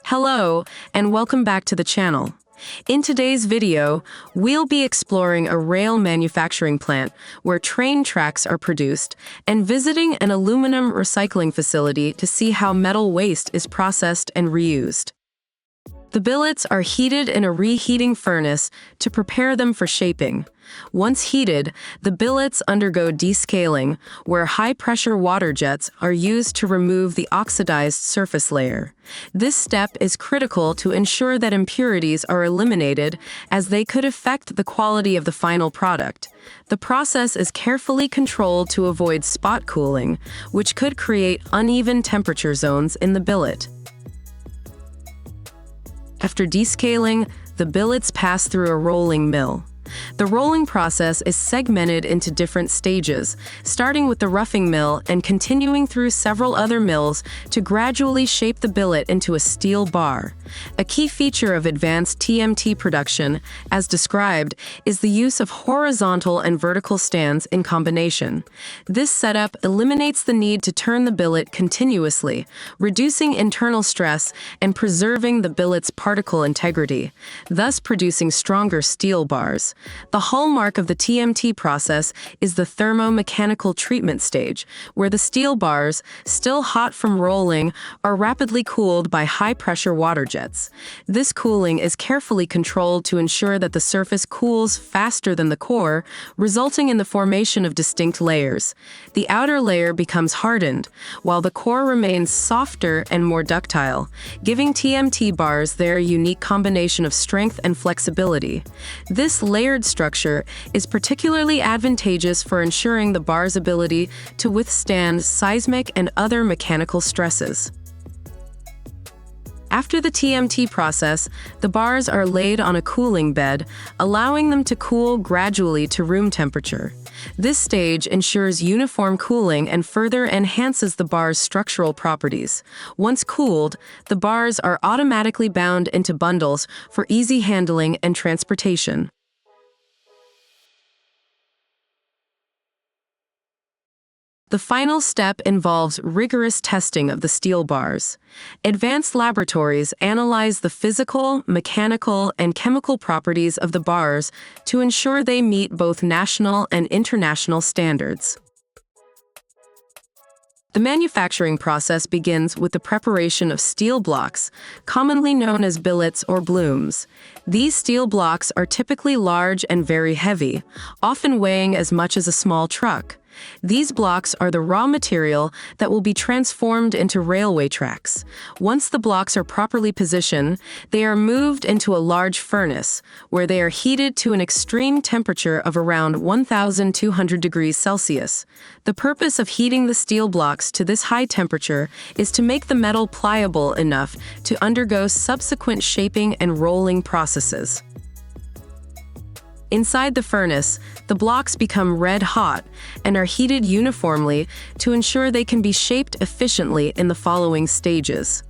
Hello, and welcome back to the channel. In today's video, we'll be exploring a rail manufacturing plant where train tracks are produced and visiting an aluminum recycling facility to see how metal waste is processed and reused. The billets are heated in a reheating furnace to prepare them for shaping. Once heated, the billets undergo descaling, where high-pressure water jets are used to remove the oxidized surface layer. This step is critical to ensure that impurities are eliminated, as they could affect the quality of the final product. The process is carefully controlled to avoid spot cooling, which could create uneven temperature zones in the billet. After descaling, the billets pass through a rolling mill. The rolling process is segmented into different stages, starting with the roughing mill and continuing through several other mills to gradually shape the billet into a steel bar. A key feature of advanced TMT production, as described, is the use of horizontal and vertical stands in combination. This setup eliminates the need to turn the billet continuously, reducing internal stress and preserving the billet's particle integrity, thus producing stronger steel bars. The hallmark of the TMT process is the thermo-mechanical treatment stage, where the steel bars, still hot from rolling, are rapidly cooled by high-pressure water jets. This cooling is carefully controlled to ensure that the surface cools faster than the core, resulting in the formation of distinct layers. The outer layer becomes hardened, while the core remains softer and more ductile, giving TMT bars their unique combination of strength and flexibility. This layered structure is particularly advantageous for ensuring the bar's ability to withstand seismic and other mechanical stresses. After the TMT process, the bars are laid on a cooling bed, allowing them to cool gradually to room temperature. This stage ensures uniform cooling and further enhances the bar's structural properties. Once cooled, the bars are automatically bound into bundles for easy handling and transportation. The final step involves rigorous testing of the steel bars. Advanced laboratories analyze the physical, mechanical, and chemical properties of the bars to ensure they meet both national and international standards. The manufacturing process begins with the preparation of steel blocks, commonly known as billets or blooms. These steel blocks are typically large and very heavy, often weighing as much as a small truck. These blocks are the raw material that will be transformed into railway tracks. Once the blocks are properly positioned, they are moved into a large furnace, where they are heated to an extreme temperature of around 1,200 degrees Celsius. The purpose of heating the steel blocks to this high temperature is to make the metal pliable enough to undergo subsequent shaping and rolling processes. Inside the furnace, the blocks become red hot and are heated uniformly to ensure they can be shaped efficiently in the following stages.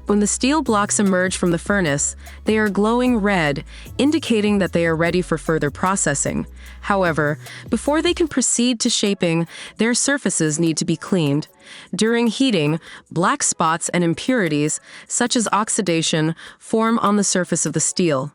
When the steel blocks emerge from the furnace, they are glowing red, indicating that they are ready for further processing. However, before they can proceed to shaping, their surfaces need to be cleaned. During heating, black spots and impurities, such as oxidation, form on the surface of the steel.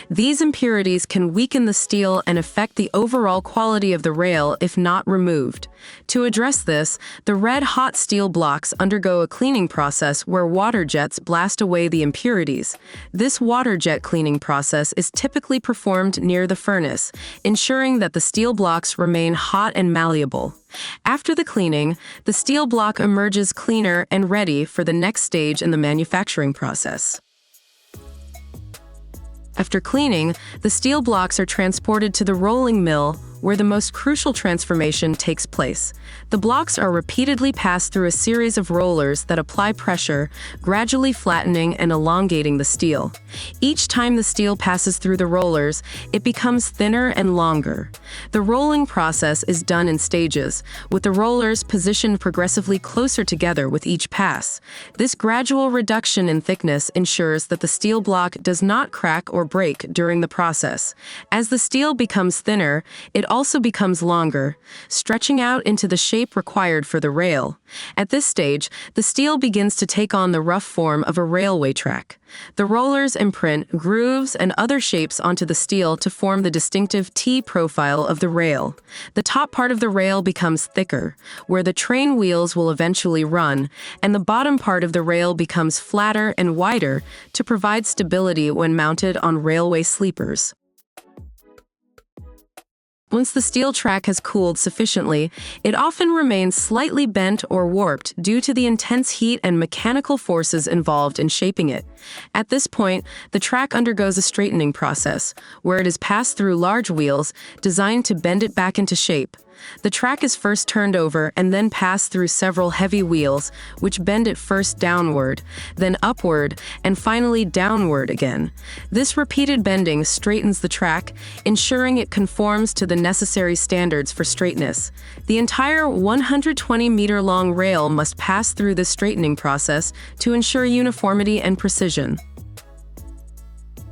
These impurities can weaken the steel and affect the overall quality of the rail if not removed. To address this, the red-hot steel blocks undergo a cleaning process where water jets blast away the impurities. This water jet cleaning process is typically performed near the furnace, ensuring that the steel blocks remain hot and malleable. After the cleaning, the steel block emerges cleaner and ready for the next stage in the manufacturing process. After cleaning, the steel blocks are transported to the rolling mill, where the most crucial transformation takes place. The blocks are repeatedly passed through a series of rollers that apply pressure, gradually flattening and elongating the steel. Each time the steel passes through the rollers, it becomes thinner and longer. The rolling process is done in stages, with the rollers positioned progressively closer together with each pass. This gradual reduction in thickness ensures that the steel block does not crack or break during the process. As the steel becomes thinner, it also becomes longer, stretching out into the shape required for the rail. At this stage, the steel begins to take on the rough form of a railway track. The rollers imprint grooves and other shapes onto the steel to form the distinctive T-profile of the rail. The top part of the rail becomes thicker, where the train wheels will eventually run, and the bottom part of the rail becomes flatter and wider to provide stability when mounted on railway sleepers. Once the steel track has cooled sufficiently, it often remains slightly bent or warped due to the intense heat and mechanical forces involved in shaping it. At this point, the track undergoes a straightening process, where it is passed through large wheels designed to bend it back into shape. The track is first turned over and then passed through several heavy wheels, which bend it first downward, then upward, and finally downward again. This repeated bending straightens the track, ensuring it conforms to the necessary standards for straightness. The entire 120-meter-long rail must pass through this straightening process to ensure uniformity and precision.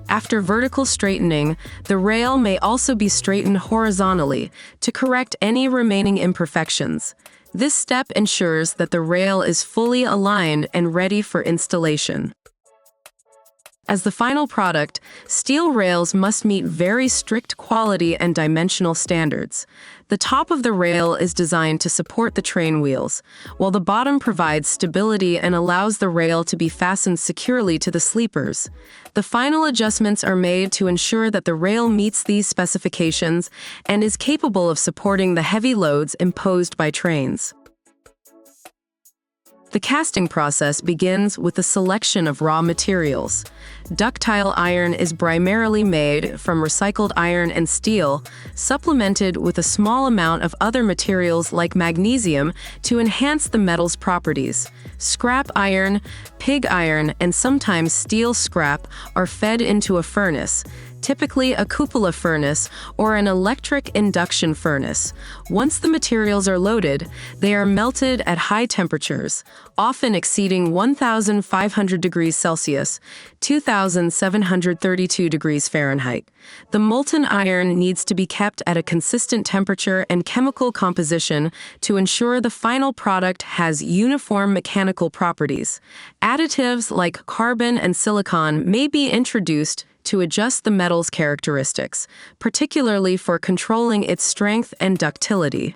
After vertical straightening, the rail may also be straightened horizontally to correct any remaining imperfections. This step ensures that the rail is fully aligned and ready for installation. As the final product, steel rails must meet very strict quality and dimensional standards. The top of the rail is designed to support the train wheels, while the bottom provides stability and allows the rail to be fastened securely to the sleepers. The final adjustments are made to ensure that the rail meets these specifications and is capable of supporting the heavy loads imposed by trains. The casting process begins with the selection of raw materials. Ductile iron is primarily made from recycled iron and steel, supplemented with a small amount of other materials like magnesium to enhance the metal's properties. Scrap iron, pig iron, and sometimes steel scrap are fed into a furnace, typically a cupola furnace or an electric induction furnace. Once the materials are loaded, they are melted at high temperatures, often exceeding 1,500 degrees Celsius, 2,732 degrees Fahrenheit. The molten iron needs to be kept at a consistent temperature and chemical composition to ensure the final product has uniform mechanical properties. Additives like carbon and silicon may be introduced to adjust the metal's characteristics, particularly for controlling its strength and ductility.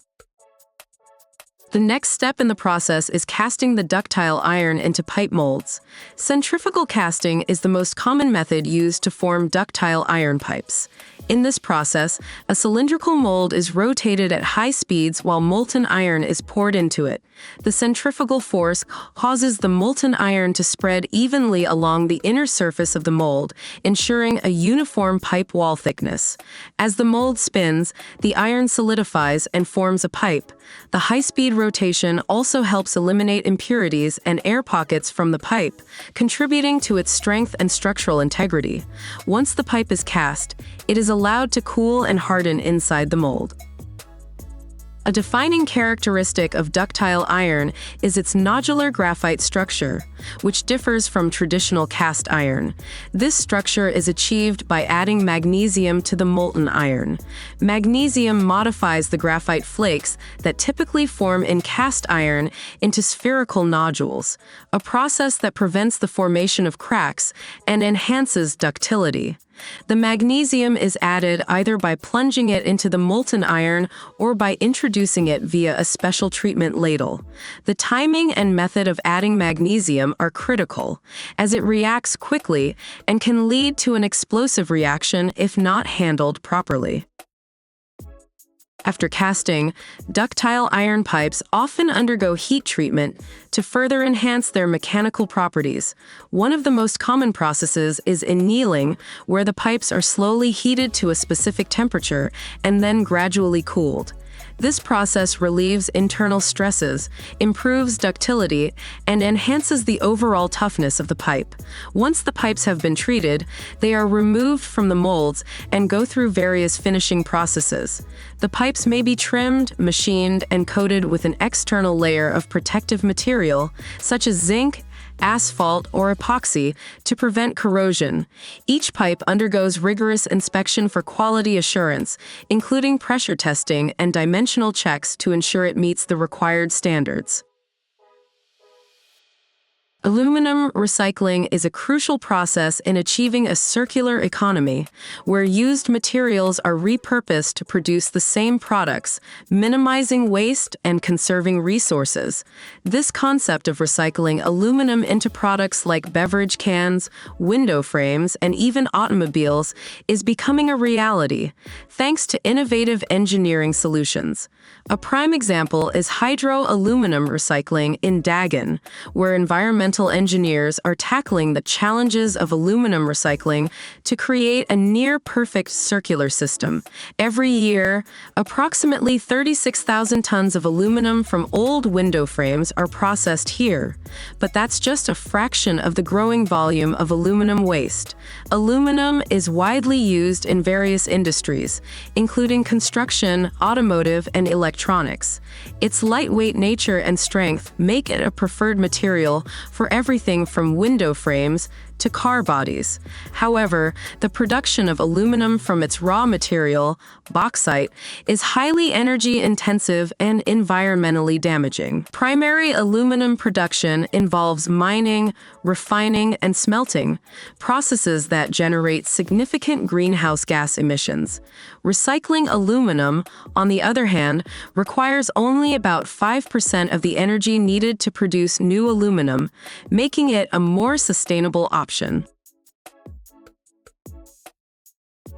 The next step in the process is casting the ductile iron into pipe molds. Centrifugal casting is the most common method used to form ductile iron pipes. In this process, a cylindrical mold is rotated at high speeds while molten iron is poured into it. The centrifugal force causes the molten iron to spread evenly along the inner surface of the mold, ensuring a uniform pipe wall thickness. As the mold spins, the iron solidifies and forms a pipe. The high-speed rotation also helps eliminate impurities and air pockets from the pipe, contributing to its strength and structural integrity. Once the pipe is cast, it is allowed to cool and harden inside the mold. A defining characteristic of ductile iron is its nodular graphite structure, which differs from traditional cast iron. This structure is achieved by adding magnesium to the molten iron. Magnesium modifies the graphite flakes that typically form in cast iron into spherical nodules, a process that prevents the formation of cracks and enhances ductility. The magnesium is added either by plunging it into the molten iron or by introducing it via a special treatment ladle. The timing and method of adding magnesium are critical, as it reacts quickly and can lead to an explosive reaction if not handled properly. After casting, ductile iron pipes often undergo heat treatment to further enhance their mechanical properties. One of the most common processes is annealing, where the pipes are slowly heated to a specific temperature and then gradually cooled. This process relieves internal stresses, improves ductility, and enhances the overall toughness of the pipe. Once the pipes have been treated, they are removed from the molds and go through various finishing processes. The pipes may be trimmed, machined, and coated with an external layer of protective material, such as zinc, asphalt, or epoxy to prevent corrosion. Each pipe undergoes rigorous inspection for quality assurance, including pressure testing and dimensional checks to ensure it meets the required standards. Aluminum recycling is a crucial process in achieving a circular economy, where used materials are repurposed to produce the same products, minimizing waste and conserving resources. This concept of recycling aluminum into products like beverage cans, window frames, and even automobiles is becoming a reality, thanks to innovative engineering solutions. A prime example is hydro-aluminum recycling in Dagon, where environmental engineers are tackling the challenges of aluminum recycling to create a near-perfect circular system. Every year, approximately 36,000 tons of aluminum from old window frames are processed here, but that's just a fraction of the growing volume of aluminum waste. Aluminum is widely used in various industries, including construction, automotive, and electronics. Its lightweight nature and strength make it a preferred material for everything from window frames to car bodies. However, the production of aluminum from its raw material, bauxite, is highly energy-intensive and environmentally damaging. Primary aluminum production involves mining, refining, and smelting, processes that generate significant greenhouse gas emissions. Recycling aluminum, on the other hand, requires only about 5% of the energy needed to produce new aluminum, making it a more sustainable option.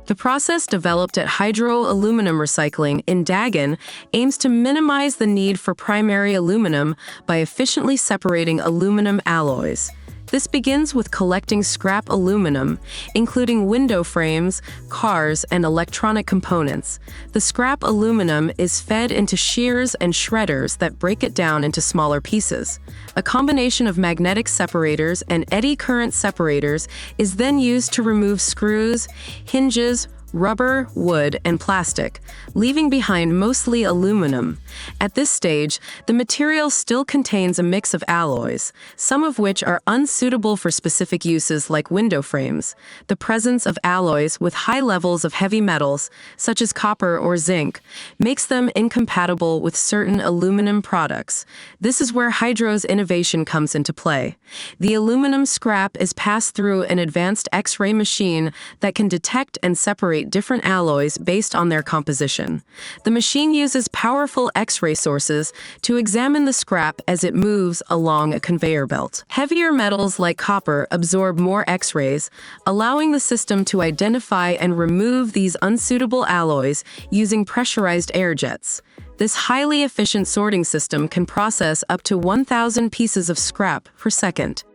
The process developed at hydro-aluminum recycling in Dagon aims to minimize the need for primary aluminum by efficiently separating aluminum alloys. This begins with collecting scrap aluminum, including window frames, cars, and electronic components. The scrap aluminum is fed into shears and shredders that break it down into smaller pieces. A combination of magnetic separators and eddy current separators is then used to remove screws, hinges, rubber, wood, and plastic, leaving behind mostly aluminum. At this stage, the material still contains a mix of alloys, some of which are unsuitable for specific uses like window frames. The presence of alloys with high levels of heavy metals, such as copper or zinc, makes them incompatible with certain aluminum products. This is where Hydro's innovation comes into play. The aluminum scrap is passed through an advanced X-ray machine that can detect and separate different alloys based on their composition. The machine uses powerful X-ray sources to examine the scrap as it moves along a conveyor belt. Heavier metals like copper absorb more X-rays, allowing the system to identify and remove these unsuitable alloys using pressurized air jets. This highly efficient sorting system can process up to 1,000 pieces of scrap per second.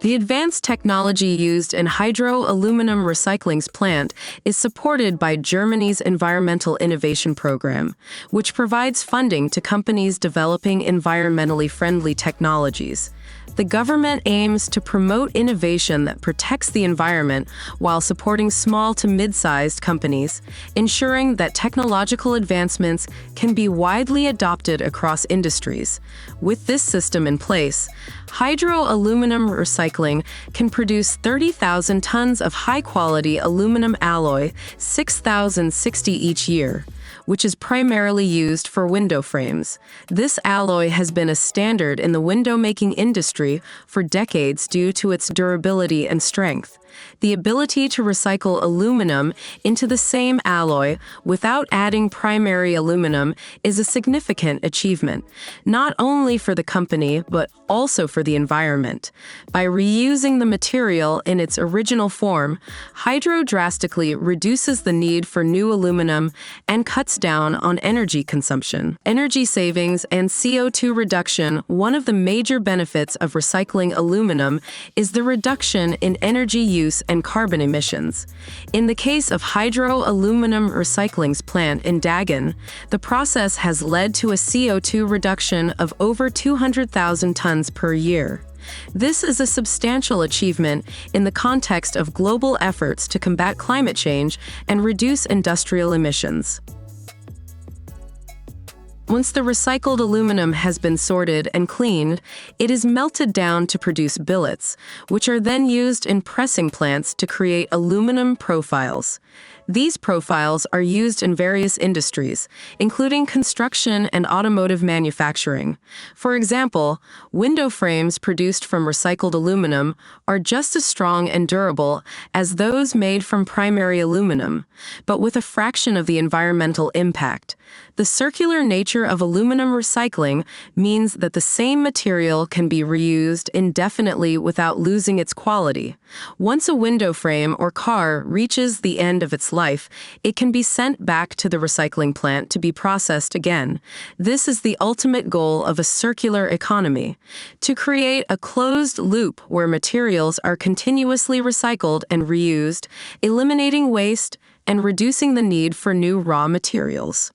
The advanced technology used in hydro-aluminum recycling's plant is supported by Germany's Environmental Innovation Program, which provides funding to companies developing environmentally friendly technologies. The government aims to promote innovation that protects the environment while supporting small to mid-sized companies, ensuring that technological advancements can be widely adopted across industries. With this system in place, hydro-aluminum recycling can produce 30,000 tons of high-quality aluminum alloy, 6,060 each year, which is primarily used for window frames. This alloy has been a standard in the window-making industry for decades due to its durability and strength. The ability to recycle aluminum into the same alloy without adding primary aluminum is a significant achievement, not only for the company but also for the environment. By reusing the material in its original form, Hydro drastically reduces the need for new aluminum and cuts down on energy consumption. Energy savings and CO2 reduction. One of the major benefits of recycling aluminum is the reduction in energy use and carbon emissions. In the case of hydro-aluminum recycling's plant in Dagon, the process has led to a CO2 reduction of over 200,000 tons per year. This is a substantial achievement in the context of global efforts to combat climate change and reduce industrial emissions. Once the recycled aluminum has been sorted and cleaned, it is melted down to produce billets, which are then used in pressing plants to create aluminum profiles. These profiles are used in various industries, including construction and automotive manufacturing. For example, window frames produced from recycled aluminum are just as strong and durable as those made from primary aluminum, but with a fraction of the environmental impact. The circular nature of aluminum recycling means that the same material can be reused indefinitely without losing its quality. Once a window frame or car reaches the end of its life, it can be sent back to the recycling plant to be processed again. This is the ultimate goal of a circular economy: to create a closed loop where materials are continuously recycled and reused, eliminating waste and reducing the need for new raw materials.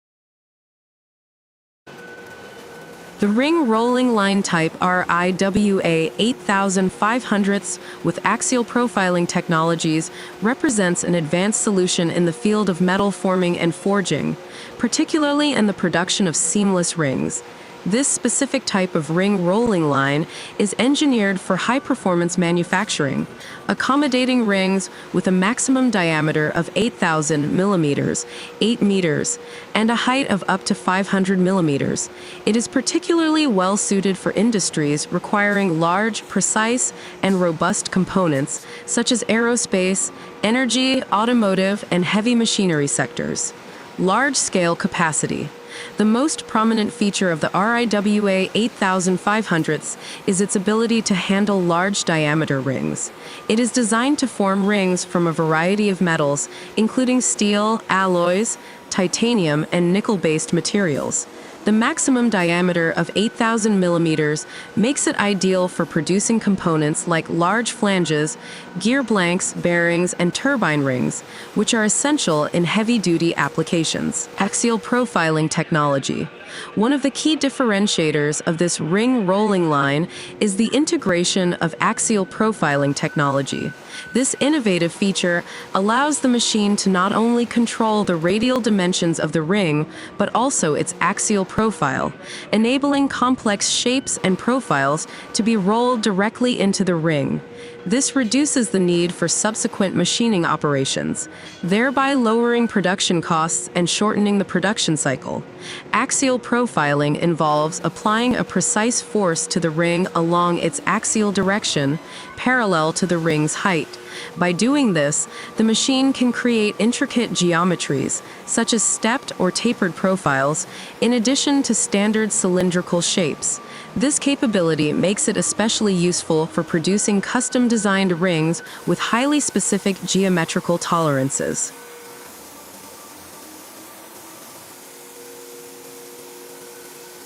The ring rolling line type RIWA 8500 with axial profiling technologies represents an advanced solution in the field of metal forming and forging, particularly in the production of seamless rings. This specific type of ring rolling line is engineered for high-performance manufacturing, accommodating rings with a maximum diameter of 8,000 millimeters, 8 meters, and a height of up to 500 millimeters. It is particularly well suited for industries requiring large, precise, and robust components, such as aerospace, energy, automotive, and heavy machinery sectors. Large-scale capacity. The most prominent feature of the RIWA 8500 is its ability to handle large diameter rings. It is designed to form rings from a variety of metals, including steel, alloys, titanium, and nickel-based materials. The maximum diameter of 8,000 millimeters makes it ideal for producing components like large flanges, gear blanks, bearings, and turbine rings, which are essential in heavy-duty applications. Axial profiling technology. One of the key differentiators of this ring rolling line is the integration of axial profiling technology. This innovative feature allows the machine to not only control the radial dimensions of the ring, but also its axial profile, enabling complex shapes and profiles to be rolled directly into the ring. This reduces the need for subsequent machining operations, thereby lowering production costs and shortening the production cycle. Axial profiling involves applying a precise force to the ring along its axial direction, parallel to the ring's height. By doing this, the machine can create intricate geometries, such as stepped or tapered profiles, in addition to standard cylindrical shapes. This capability makes it especially useful for producing custom-designed rings with highly specific geometrical tolerances.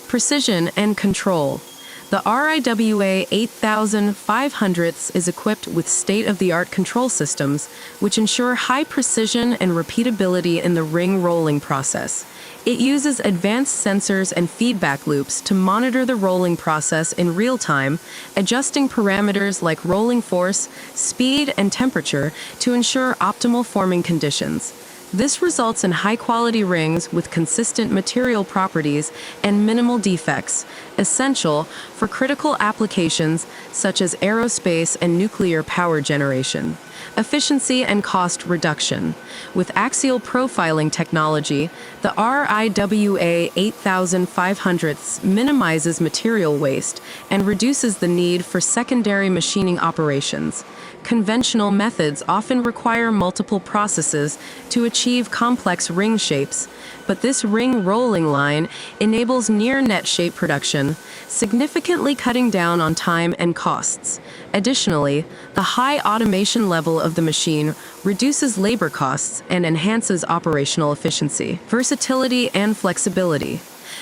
Precision and control. The RIWA 8500 is equipped with state-of-the-art control systems, which ensure high precision and repeatability in the ring rolling process. It uses advanced sensors and feedback loops to monitor the rolling process in real time, adjusting parameters like rolling force, speed, and temperature to ensure optimal forming conditions. This results in high-quality rings with consistent material properties and minimal defects, essential for critical applications such as aerospace and nuclear power generation. Efficiency and cost reduction. With axial profiling technology, the RIWA 8500 minimizes material waste and reduces the need for secondary machining operations. Conventional methods often require multiple processes to achieve complex ring shapes, but this ring rolling line enables near-net shape production, significantly cutting down on time and costs. Additionally, the high automation level of the machine reduces labor costs and enhances operational efficiency. Versatility and flexibility.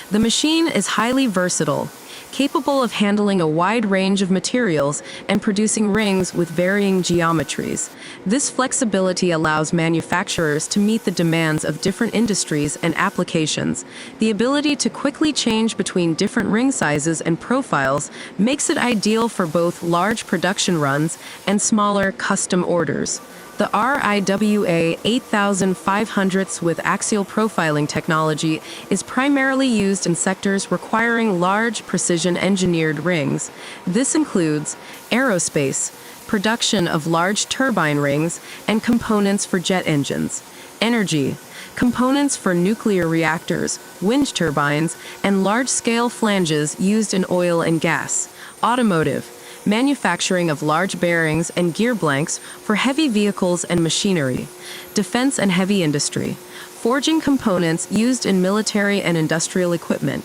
The machine is highly versatile, capable of handling a wide range of materials and producing rings with varying geometries. This flexibility allows manufacturers to meet the demands of different industries and applications. The ability to quickly change between different ring sizes and profiles makes it ideal for both large production runs and smaller custom orders. The RIWA 8500 with axial profiling technology is primarily used in sectors requiring large, precision-engineered rings. This includes aerospace, production of large turbine rings, and components for jet engines. Energy, components for nuclear reactors, wind turbines, and large-scale flanges used in oil and gas. Automotive, manufacturing of large bearings and gear blanks for heavy vehicles and machinery. Defense and heavy industry, forging components used in military and industrial equipment.